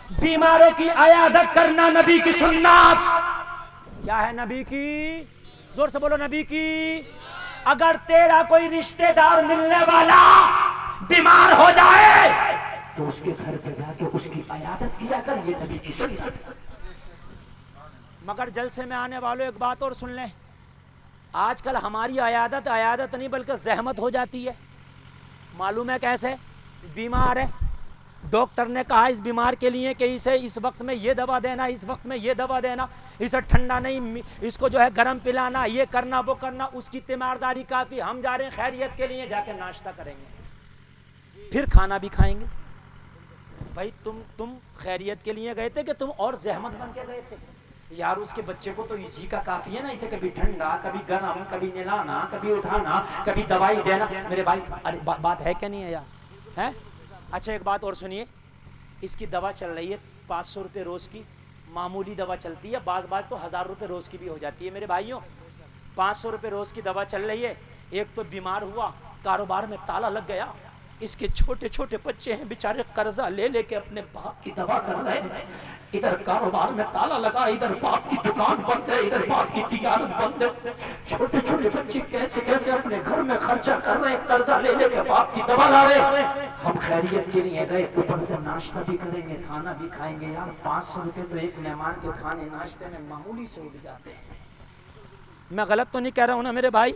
بیماروں کی عیادت کرنا نبی کی سنت. کیا ہے نبی کی؟ زور سے بولو نبی کی. اگر تیرا کوئی رشتہ دار ملنے والا بیمار ہو جائے تو اس کے گھر پہ جا کے اس کی عیادت کیا کر، یہ نبی کی سنت. مگر جلسے میں آنے والوں ایک بات اور سن لیں، آج کل ہماری عیادت نہیں بلکہ زحمت ہو جاتی ہے. معلوم ہے کیسے؟ بیمار ہے، ڈاکٹر نے کہا اس بیمار کے لیے کہ اسے اس وقت میں یہ دوا دینا، اس وقت میں یہ دوا دینا، اسے ٹھنڈا نہیں، اس کو جو ہے گرم پلانا، یہ کرنا وہ کرنا، اس کی تیمارداری کافی. ہم جا رہے ہیں خیریت کے لیے، جا کے ناشتہ کریں گے، پھر کھانا بھی کھائیں گے. بھائی تم خیریت کے لیے گئے تھے کہ تم اور زحمت بن کے گئے تھے؟ یار اس کے بچے کو تو اسی کا کافی ہے نا، اسے کبھی ٹھنڈا، کبھی گرم، کبھی نلانا، کبھی اٹھانا، کبھی دوائی دینا. میرے بھائی بات ہے کیا نہیں ہے یار؟ ہے. اچھا ایک بات اور سنیے، اس کی دوا چل رہی ہے 500 روپے روز کی، معمولی دوا چلتی ہے، بعض تو 1000 روپے روز کی بھی ہو جاتی ہے. میرے بھائیوں 500 روپے روز کی دوا چل رہی ہے. ایک تو بیمار ہوا، کاروبار میں تالا لگ گیا، اس کے چھوٹے چھوٹے بچے ہیں بیچارے قرضہ لے لے کے اپنے باپ کی دوا کر رہے ہیں. ادھر کاروبار میں تالا لگا، ادھر باپ کی دکان بند ہے، ادھر باپ کی تجارت بند ہے. چھوٹے چھوٹے بچے کیسے کیسے اپنے گھر میں خرچہ کر رہے ہیں، قرضہ لے لے کے باپ کی دوا لا رہے. ہم خیریت کے لیے گئے، اوپر سے ناشتہ بھی کریں گے، کھانا بھی کھائیں گے. یار 500 روپے تو ایک مہمان کے کھانے ناشتے میں معمولی سے اڑ جاتے ہیں. میں غلط تو نہیں کہہ رہا ہوں نا میرے بھائی؟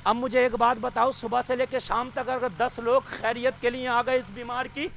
اب مجھے ایک بات بتاؤ، صبح سے لے کے شام تک اگر 10 لوگ خیریت کے لیے آ گئے اس بیمار کی،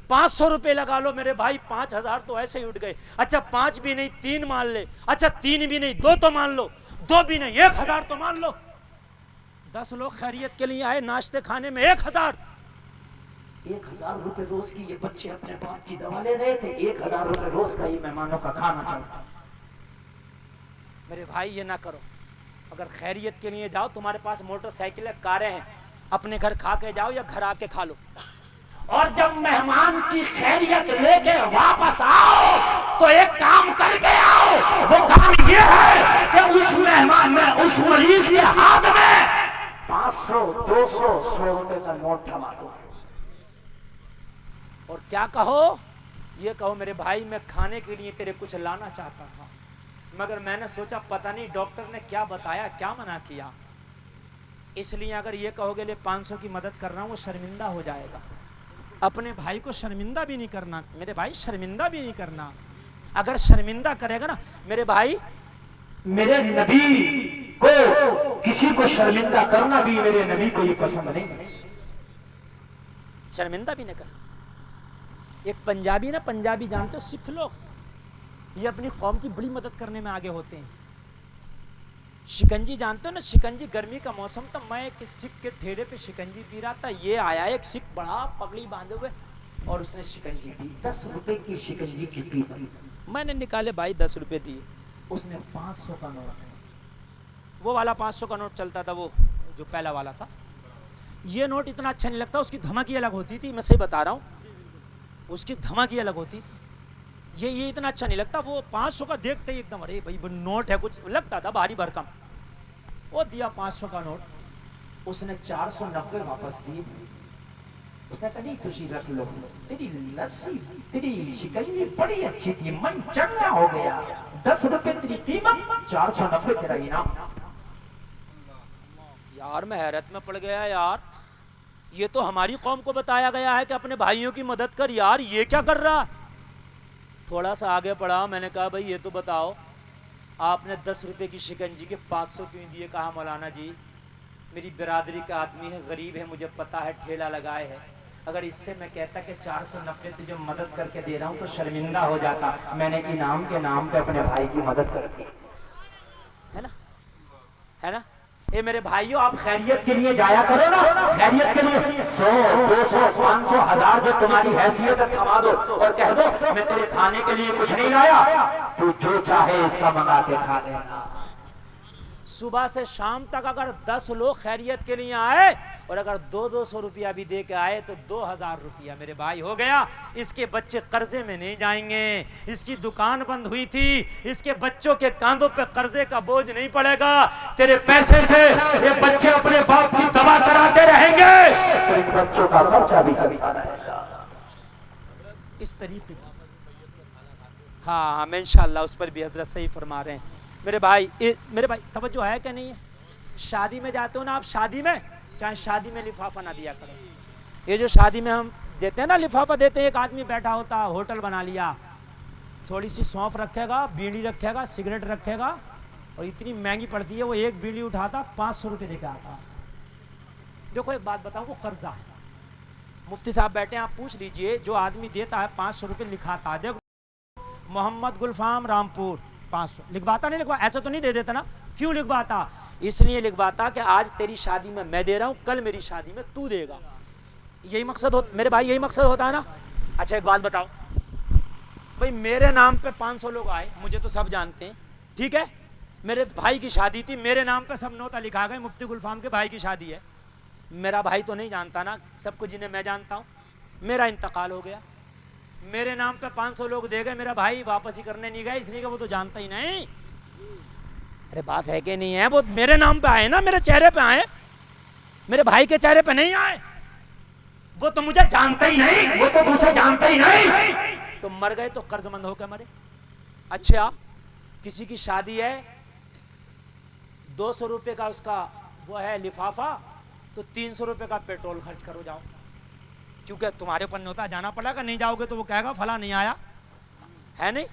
500 روپے لگا لو میرے بھائی، 5000 تو ایسے ہی اٹھ گئے. اچھا 5 بھی نہیں 3 مان لے، اچھا 3 بھی نہیں 2 تو مان لو، 2 بھی نہیں 1000 تو مان لو. 10 لوگ خیریت کے لیے آئے، ناشتے کھانے میں 1000 روپے روز کی یہ بچے اپنے باپ کی دوا لے رہے تھے. 1000 روپے روز کا یہ مہمانوں کا کھانا چلتا. میرے بھائی یہ نہ کرو. اگر خیریت کے لیے جاؤ، تمہارے پاس موٹر سائیکل ہے، کاریں ہیں، اپنے گھر کھا کے جاؤ یا گھر آ کے کھا لو. اور جب مہمان کی خیریت لے کے واپس آؤ تو ایک کام کر کے آؤ. وہ کام یہ ہے کہ اس مہمان میں، اس مریض کے ہاتھ میں 500 200 100 روپے کا نوٹ تھما دو. اور کیا کہو؟ یہ کہو میرے بھائی میں کھانے کے لیے تیرے کچھ لانا چاہتا تھا، مگر میں نے سوچا پتہ نہیں ڈاکٹر نے کیا بتایا، کیا منع کیا، اس لیے اگر یہ کہو گے لے 500 کی مدد کر رہا ہوں، وہ شرمندہ ہو جائے گا. اپنے بھائی کو شرمندہ بھی نہیں کرنا میرے بھائی، شرمندہ بھی نہیں کرنا. اگر شرمندہ کرے گا نا میرے بھائی، میرے نبی کو کسی کو شرمندہ کرنا بھی میرے نبی کو یہ پسند نہیں. شرمندہ بھی نہ کرنا. ایک پنجابی نا، پنجابی جانتے ہو، سکھ لوگ، یہ اپنی قوم کی بڑی مدد کرنے میں آگے ہوتے ہیں. شکنجی جانتے ہو نا، شکنجی، گرمی کا موسم تھا، میں ایک سکھ کے ٹھیلے پہ شکنجی پی رہا تھا. یہ آیا ایک سکھ بڑا پگڑی باندھے ہوئے اور اس نے شکنجی پی، 10 روپے کی شکنجی کی پی. میں نے نکالے بھائی 10 روپے دیے. اس نے 500 کا نوٹ، وہ والا 500 کا نوٹ چلتا تھا، وہ جو پہلا والا تھا. یہ نوٹ اتنا اچھا نہیں لگتا، اس کی دھمکی الگ ہوتی تھی، میں صحیح بتا رہا ہوں، اس کی دھمکی الگ ہوتی تھی. یہ اتنا اچھا نہیں لگتا. وہ 500 کا دیکھتے ہی ایک دم ارے بھائی نوٹ ہے، کچھ لگتا تھا بھاری بھرکم. وہ دیا 500 کا نوٹ، اس نے 490 واپس دیے. اس نے کہا نہیں تجھے رکھ لو، تیری لسی، تیری شکنجی بڑی اچھی تھی، من چنگا ہو گیا. 10 روپے تیری قیمت، 490 تیرا انعام. یار میں حیرت میں پڑ گیا. یار یہ تو ہماری قوم کو بتایا گیا ہے کہ اپنے بھائیوں کی مدد کر، یار یہ کیا کر رہا. تھوڑا سا آگے پڑھا، میں نے کہا بھائی یہ تو بتاؤ آپ نے 10 روپے کی شکنجی کے 500 کیوں دیے؟ کہا مولانا جی میری برادری کا آدمی ہے، غریب ہے، مجھے پتا ہے، ٹھیلا لگائے ہے، اگر اس سے میں کہتا کہ 490 تجھے مدد کر کے دے رہا ہوں تو شرمندہ ہو جاتا. میں نے انعام کے نام پہ اپنے بھائی کی مدد کر دی ہے نا، ہے نا. اے میرے بھائیوں آپ خیریت کے لیے جایا کرو نا، خیریت کے لیے 100 200 500 1000 جو تمہاری حیثیت ہے تھما دو اور کہہ دو میں تیرے کھانے کے لیے کچھ نہیں لایا، تو جو چاہے اس کا منگا کے کھا لینا. صبح سے شام تک اگر 10 لوگ خیریت کے لیے آئے اور اگر 200 روپیہ بھی دے کے آئے تو 2000 روپیہ میرے بھائی ہو گیا. اس کے بچے قرضے میں نہیں جائیں گے، اس کی دکان بند ہوئی تھی، اس کے بچوں کے کاندھوں پہ قرضے کا بوجھ نہیں پڑے گا. تیرے پیسے سے یہ بچے اپنے باپ کی دوا کراتے رہیں گے، تو ان بچوں کا خرچہ بھی چلتا رہے گا. اس طریقے کی ہاں میں انشاءاللہ اس پر بھی حضرت صحیح فرما رہے ہیں. میرے بھائی توجہ ہے کہ نہیں ہے؟ شادی میں جاتے ہو نا آپ، شادی میں چاہے شادی میں لفافہ نہ دیا کرو. یہ جو شادی میں ہم دیتے ہیں نا لفافہ دیتے ہیں، ایک آدمی بیٹھا ہوتا ہوٹل بنا لیا، تھوڑی سی سونف رکھے گا، بیڑی رکھے گا، سگریٹ رکھے گا، اور اتنی مہنگی پڑتی ہے وہ ایک بیڑی اٹھاتا 500 روپے دے کے آتا. دیکھو ایک بات بتاؤ، وہ قرضہ ہے. مفتی صاحب بیٹھے ہیں، آپ پوچھ لیجئے جو آدمی دیتا ہے 500 روپے لکھاتا ہے. دیکھو محمد گلفام رامپور 500 لکھواتا نہیں، لکھوا ایسا تو نہیں دے دیتا نا. کیوں لکھواتا؟ اس لیے لکھواتا کہ آج تیری شادی میں دے رہا ہوں، کل میری شادی میں تو دے گا. یہی مقصد ہوتا میرے بھائی، یہی مقصد ہوتا ہے نا. اچھا ایک بات بتاؤ بھائی، میرے نام پہ 500 لوگ آئے، مجھے تو سب جانتے ہیں، ٹھیک ہے؟ میرے بھائی کی شادی تھی، میرے نام پہ سب نوتا لکھا گئے، مفتی گلفام کے بھائی کی شادی ہے. میرا بھائی تو نہیں جانتا نا سب کو جنہیں میں جانتا ہوں. میرا انتقال ہو گیا، میرے نام پہ 500 لوگ دے گئے، میرا بھائی واپس ہی کرنے نہیں گئے، اس لیے کہ وہ تو جانتا ہی نہیں. ارے بات ہے کہ نہیں ہے؟ وہ میرے نام پہ آئے نا، میرے چہرے پہ آئے، میرے بھائی کے چہرے پہ نہیں آئے. وہ تو مجھے جانتا ہی نہیں، وہ تو مجھے جانتا ہی نہیں. تو مر گئے تو قرض مند ہو کے مرے. اچھا کسی کی شادی ہے، 200 روپے کا اس کا وہ ہے لفافہ، تو 300 روپے کا پیٹرول خرچ کرو جاؤ، کیونکہ تمہارے اوپر نوتا جانا پڑے گا. نہیں جاؤ گے تو وہ کہے گا فلاں نہیں آیا ہے. نہیں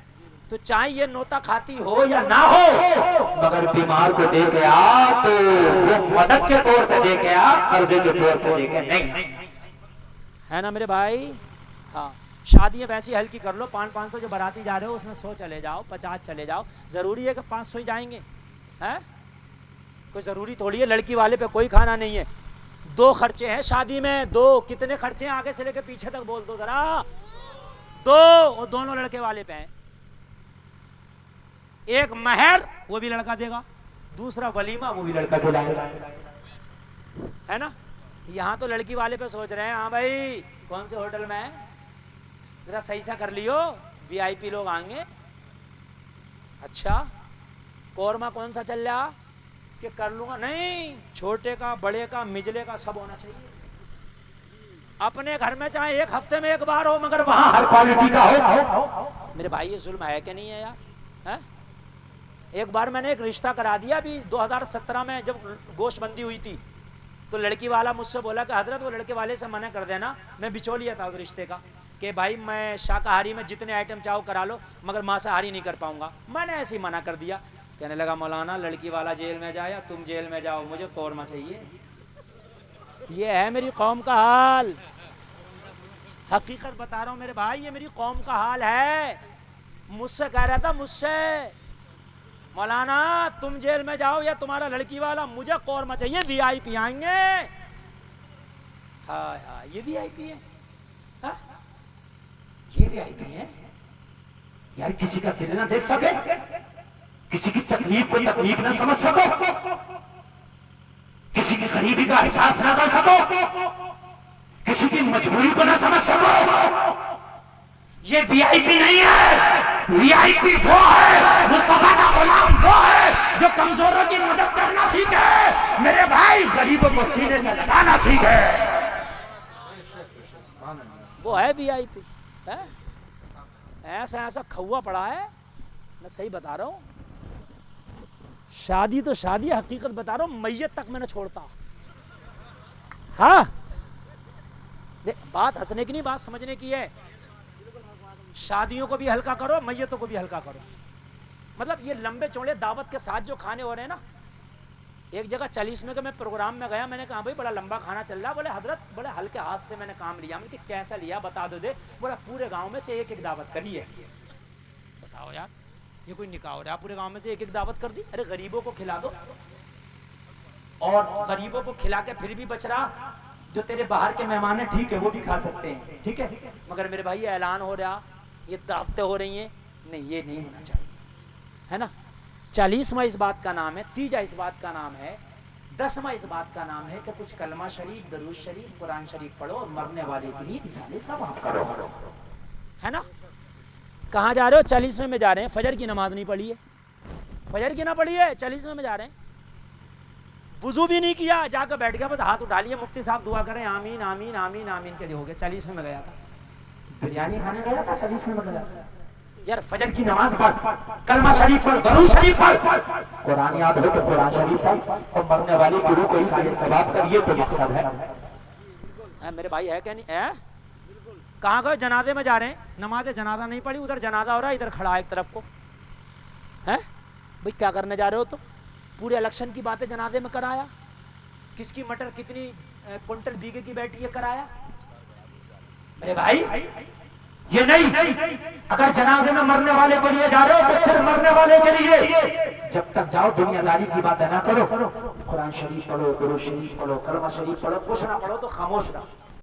تو چاہے یہ نوتا کھاتی ہو یا نہ ہو، مگر بیمار کو دے کے آ تو وہ مدد کے طور پہ دے کے آ، قرضے کے طور پہ دے کے نہیں. ہے نا میرے بھائی؟ ہاں شادیاں ویسی ہلکی کر لو، 500 جو باراتی جا رہے ہو اس میں 100 چلے جاؤ، 50 چلے جاؤ. ضروری ہے کہ 500 ہی جائیں گے؟ ہے کوئی ضروری تھوڑی ہے. لڑکی والے پہ کوئی کھانا نہیں ہے. 2 خرچے ہیں شادی میں، 2. کتنے خرچے ہیں آگے سے لے کے پیچھے تک بول دو ذرا. 2، اور دونوں لڑکے والے پہ ہیں. ایک مہر وہ بھی لڑکا دے گا، دوسرا ولیمہ وہ بھی لڑکا دے گا. ہے نا؟ یہاں تو لڑکی والے پہ سوچ رہے ہیں ہاں بھائی کون سے ہوٹل میں ہے، ذرا صحیح سا کر لیو، VIP لوگ آئیں گے. اچھا قورمہ کون سا چل رہا کہ کر لوں گا؟ نہیں، چھوٹے کا، بڑے کا، مجلے کا سب ہونا چاہیے. اپنے گھر میں چاہے ایک ہفتے میں ایک بار ہو، مگر وہاں ہر کوالٹی کا ہو. میرے بھائی یہ ظلم ہے کہ نہیں ہے یار؟ ایک بار میں نے ایک رشتہ کرا دیا، ابھی 2017 میں جب گوشت بندی ہوئی تھی، تو لڑکی والا مجھ سے بولا کہ حضرت وہ لڑکے والے سے منع کر دینا. میں بچولیا تھا اس رشتے کا کہ بھائی میں شاکاہاری میں جتنے آئٹم چاہو کرا لو، مگر مانساہاری نہیں کر پاؤں گا. میں نے ایسے ہی منع کر دیا. کہنے لگا مولانا لڑکی والا جیل میں جائے یا تم جیل میں جاؤ، مجھے قورمہ چاہیے. یہ ہے میری قوم کا حال، حقیقت بتا رہا ہوں میرے بھائی، یہ میری قوم کا حال ہے. مجھ سے کہہ رہا تھا، مجھ سے مولانا تم جیل میں جاؤ یا تمہارا لڑکی والا، مجھے قورمہ چاہیے، VIP آئیں گے. ہاں یہ VIP ہے، یہ VIP ہے یار. کسی کا دل نہ دیکھ سکے، کسی کی تکلیف کو تکلیف نہ سمجھ سکو، کسی کی غریبی کا احساس نہ کر سکو، کسی کی مجبوری کو نہ سمجھ سکو. یہ VIP نہیں ہے. VIP وہ ہے، مصطفیٰ کا غلام وہ ہے جو کمزوروں کی مدد کرنا سیکھے. میرے بھائی غریبوں کو سینے سے لگانا سیکھے، وہ ہے VIP. ایسا کھوا پڑا ہے. میں صحیح بتا رہا ہوں، شادی تو شادی، حقیقت بتا رہا ہوں، میت تک میں نے چھوڑتا. ہاں بات ہنسنے کی نہیں، بات سمجھنے کی ہے. شادیوں کو بھی ہلکا کرو، میتوں کو بھی ہلکا کرو. مطلب یہ لمبے چوڑے دعوت کے ساتھ جو کھانے ہو رہے ہیں نا. ایک جگہ 40 میں کہ میں پروگرام میں گیا، میں نے کہا بھائی بڑا لمبا کھانا چل رہا. بولے حضرت بڑے ہلکے ہاتھ سے میں نے کام لیا. میں نے کہا کیسا لیا بتا دو دے. بولا پورے گاؤں میں سے ایک دعوت کری ہے. بتاؤ یار یہ کوئی نکاح ہو رہا ہے؟ پورے گاؤں میں سے ایک دعوت کر دی. ارے غریبوں کو کھلا دو، اور غریبوں کو کھلا کے پھر بھی بچ رہا. جو تیرے باہر کے مہمان ہیں ٹھیک ہے وہ بھی کھا سکتے ہیں، ٹھیک ہے، مگر میرے بھائی یہ اعلان ہو رہا، یہ دعوتیں ہو رہی ہیں، نہیں یہ نہیں ہونا چاہیے. ہے نا؟ 40واں اس بات کا نام ہے، 30واں اس بات کا نام ہے، 10واں اس بات کا نام ہے کہ کچھ کلمہ شریف، درود شریف، قرآن شریف پڑھو اور مرنے والے کے لیے اظہار ثواب کرو. ہے نا؟ کہاں جا رہے ہو؟ 40ویں میں جا رہے ہیں. فجر کی نماز نہیں پڑھی ہے، فجر کی نہ پڑھی ہے، 40ویں میں جا رہے ہیں. وضو بھی نہیں کیا، جا کر بیٹھ گیا، بس ہاتھ اٹھا لیے، مفتی صاحب دعا کریں آمین آمین آمین آمین کے ہو گیا. 40ویں میں گیا تھا، بریانی کھانے گیا تھا، 40ویں میں گیا. یار فجر کی نماز پڑھ، کلمہ شریف پڑھ، درود شریف پڑھ، قرآن یاد ہو تو قرآن شریف پڑھ، اور مرنے والی کی روح کو اس کے ثواب کر، یہ تو مقصد ہے۔ میرے بھائی ہے کہ نہیں ہے؟ کہاں گئے؟ جنازے میں جا رہے ہیں، نماز جنازہ نہیں پڑھی، ادھر جنازہ ہو رہا ہے، ادھر کھڑا ہے ایک طرف کو ہے بھئی کیا کرنے جا رہے ہو؟ تو پورے الیکشن کی باتیں جنازے میں کرایا، کس کی مٹر کتنی کنٹل بیگے کی بیٹھی ہے کرایا۔ میرے بھائی یہ نہیں، اگر جنازے میں مرنے والے کے لیے جا رہے ہو تو صرف مرنے والے کے لیے، جب تک جاؤ دنیا داری کی باتیں نہ کرو، قرآن شریف پڑھو، درود شریف پڑھو، کلمہ شریف پڑھو، کچھ نہ پڑھو تو خاموش رہو۔